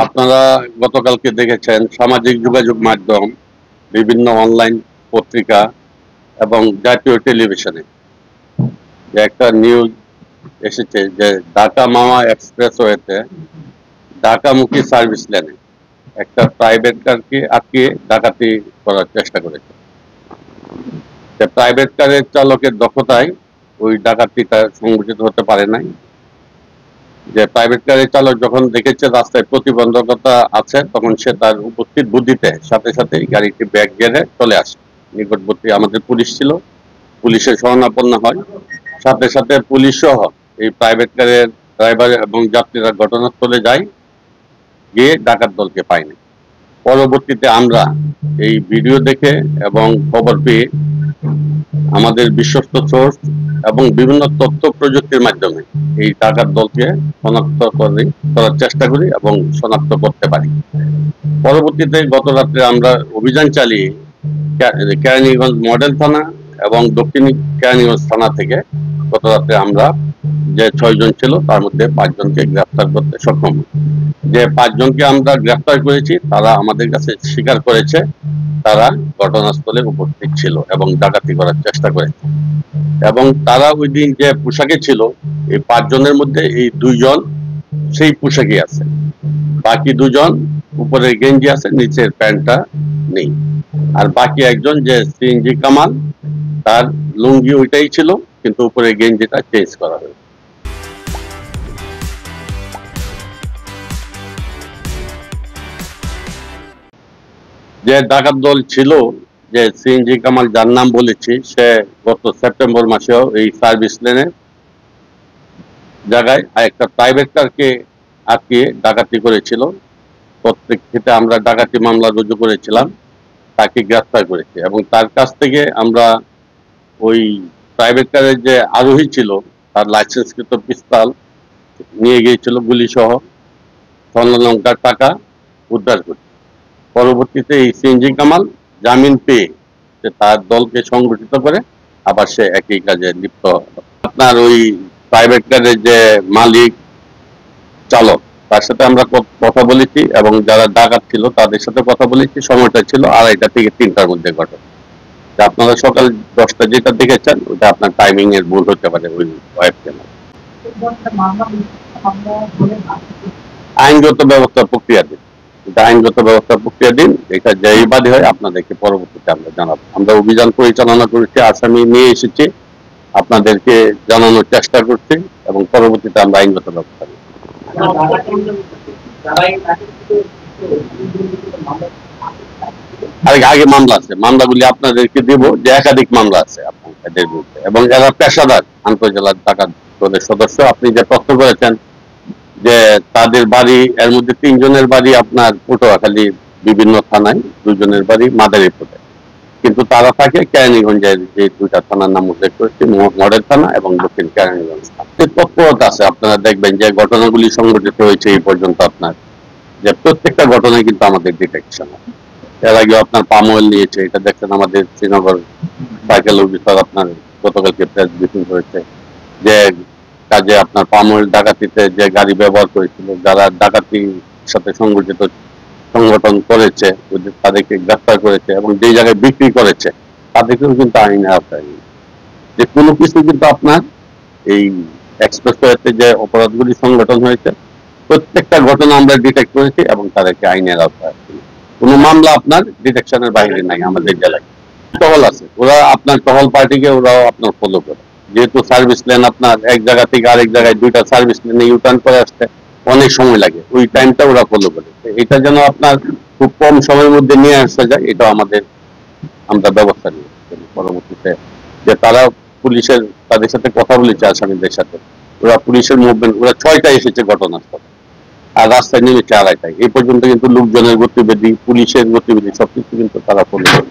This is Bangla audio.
আপনারা গতকালকে দেখেছেন সামাজিক যোগাযোগ মাধ্যম, বিভিন্ন অনলাইন পত্রিকা এবং জাতীয় টেলিভিশনে যে একটা নিউজ এসেছে যে ঢাকা মাওয়া এক্সপ্রেসওয়েতে ঢাকামুখী সার্ভিস লেনে একটা প্রাইভেট কারকে আটকিয়ে ডাকাতি করার চেষ্টা করেছে। প্রাইভেট কারের চালকের দক্ষতায় ওই ডাকাতিটা সংঘটিত হতে পারে নাই। যে প্রাইভেট কারের চালক যখন দেখেছে রাস্তায় প্রতিবন্ধকতা আছে, তখন সে তার উপস্থিত বুদ্ধিতে সাথে সাথে গাড়িটি ব্যাক গিয়ারে চলে আসে। নিকটবর্তী আমাদের পুলিশ ছিল, পুলিশের শরণাপন্ন হয়। সাথে সাথে পুলিশ সহ এই প্রাইভেট কারের ড্রাইভার এবং যাত্রীরা ঘটনাস্থলে যায়, গিয়ে ডাকাত দলকে পায়নি। পরবর্তীতে আমরা এই ভিডিও দেখে এবং খবর পেয়ে আমাদের বিশ্বস্ত সোর্স এবং বিভিন্ন তথ্য প্রযুক্তির মাধ্যমে এই ডাকাত দলকে শনাক্ত করার চেষ্টা করি এবং শনাক্ত করতে পারি। পরবর্তীতে গত রাত্রে আমরা অভিযান চালিয়ে কেরানীগঞ্জ মডেল থানা এবং দক্ষিণ কেরানীগঞ্জ থানা থেকে গত রাত্রে আমরা যে 6 জন ছিল তার মধ্যে 5 জনকে গ্রেফতার করতে সক্ষম। যে 5 জনকে আমরা গ্রেফতার করেছি তারা আমাদের কাছে স্বীকার করেছে তারা ঘটনাস্থলে উপস্থিত ছিল এবং ডাকাতি করার চেষ্টা করেছে। এবং তারা ওই দিন যে পোশাকে ছিল, এই 5 জনের মধ্যে এই 2 জন সেই পোশাকে আছে, বাকি 2 জন উপরে গেঞ্জি আছে, নিচের প্যান্টটা নেই। আর বাকি একজন যে সিএনজি কামাল, তার লুঙ্গি ওইটাই ছিল কিন্তু উপরে গেঞ্জিটা চেঞ্জ করা হয়েছে। যে ডাকাত দল ছিল, যে সিএনজি কামাল যার নাম বলেছি, সে গত সেপ্টেম্বর মাসেও এই সার্ভিস লেনে জায়গায় একটা প্রাইভেট কারকে আটকিয়ে ডাকাতি করেছিল। প্রত্যেক ক্ষেত্রে আমরা ডাকাতি মামলা রুজু করেছিলাম, তাকে গ্রেফতার করেছি এবং তার কাছ থেকে আমরা ওই প্রাইভেট কারের যে আরোহী ছিল তার লাইসেন্সকৃত পিস্তল নিয়ে গিয়েছিল, গুলি সহ স্বর্ণালংকার টাকা উদ্ধার করি। পরবর্তীতে এই সিএনজি কামাল জামিন পেয়ে তার দলকে সংগঠিত করে আবার সে একই কাজে লিপ্ত। আপনার ওই প্রাইভেট কারের যে মালিক চালক, তার সাথে আমরা কথা বলেছি এবং যারা ডাকাত ছিল তাদের সাথে কথা বলেছি। সময়টা ছিল 2:30 থেকে 3টার মধ্যে ঘটনা। আপনারা সকাল 10টা যেটা দেখেছেন ওটা আপনার টাইমিং এর ভুল হতে পারে। ওই ওয়েব চ্যানেল আইনগত ব্যবস্থা প্রক্রিয়া দিন, আইনগত ব্যবস্থা প্রক্রিয়া দিন। এটা যেই বাদী হয় আপনাদেরকে পরবর্তীতে আমরা জানাবো। আমরা অভিযান পরিচালনা করেছি, আসামি নিয়ে এসেছি, আপনাদেরকে জানানোর চেষ্টা করছি এবং পরবর্তীতে আমরা আইনগত ব্যবস্থা নিই। আগে মামলা আছে, মামলাগুলি আপনাদেরকে দেব, যে একাধিক মামলা আছে আপনাদের বিরুদ্ধে এবং যারা পেশাদার আন্তঃজেলার ডাকাত দলের সদস্য। আপনি যে প্রশ্ন করেছেন যে তাদের বাড়ি, এর মধ্যে 3 জনের বাড়ি আপনার পটুয়াখালী বিভিন্ন থানায়, 2 জনের বাড়ি মাদারীপুরে, কিন্তু তারা থাকে কেরানীগঞ্জের যে 2টা থানার নাম উল্লেখ করেছি, মডেল থানা এবং দক্ষিণ কেরানীগঞ্জ থানা। তৎপরতা আছে, আপনারা দেখবেন যে ঘটনাগুলি সংঘটিত হয়েছে এই পর্যন্ত আপনার, যে প্রত্যেকটা ঘটনায় কিন্তু আমাদের ডিটেকশন আছে। এর আগে আপনার পাম অয়েল নিয়েছে, এটা দেখছেন আমাদের শ্রীনগর সাইকেল অফিসার আপনার গতকালকে প্রেস ব্রিফিং করেছে যে কাজে আপনার পাম অয়েল ডাকাতিতে যে গাড়ি ব্যবহার করেছিল, যারা ডাকাতির সাথে সংগঠন করেছে তাদেরকে গ্রেফতার করেছে এবং যে জায়গায় বিক্রি করেছে তাদেরকেও কিন্তু আইনের আওতায়। যে কোনো কিছু কিন্তু আপনার এই এক্সপ্রেসওয়েতে যে অপরাধগুলি সংগঠন হয়েছে প্রত্যেকটা ঘটনা আমরা ডিটেক্ট করেছি এবং তাদেরকে আইনের আওতায়। কোনো মামলা আপনার ডিটেকশনের বাইরে নাই আমাদের জেলায়। টহল আছে, ওরা আপনার টহল পার্টিকে ওরাও আপনার ফলো করে। যেহেতু সার্ভিস লেন আপনার এক জায়গা থেকে আরেক জায়গায় 2টা সার্ভিস লেনে ইউটার্ন করে আসতে অনেক সময় লাগে, ওই টাইমটা ওরা ফলো করে। এটা যেন আপনার খুব কম সময়ের মধ্যে নিয়ে আসা যায়, এটা আমরা ব্যবস্থা নিই। পরবর্তীতে যে তারা পুলিশের তাদের সাথে কথা বলেছে আসামিদের সাথে, ওরা পুলিশের মুভমেন্ট, ওরা 6টায় এসেছে ঘটনাস্থলে আর রাস্তায় নেমেছে 2:30টায়। এই পর্যন্ত কিন্তু লোকজনের গতিবিধি, পুলিশের গতিবিধি সবকিছু কিন্তু তারা ফলো করে।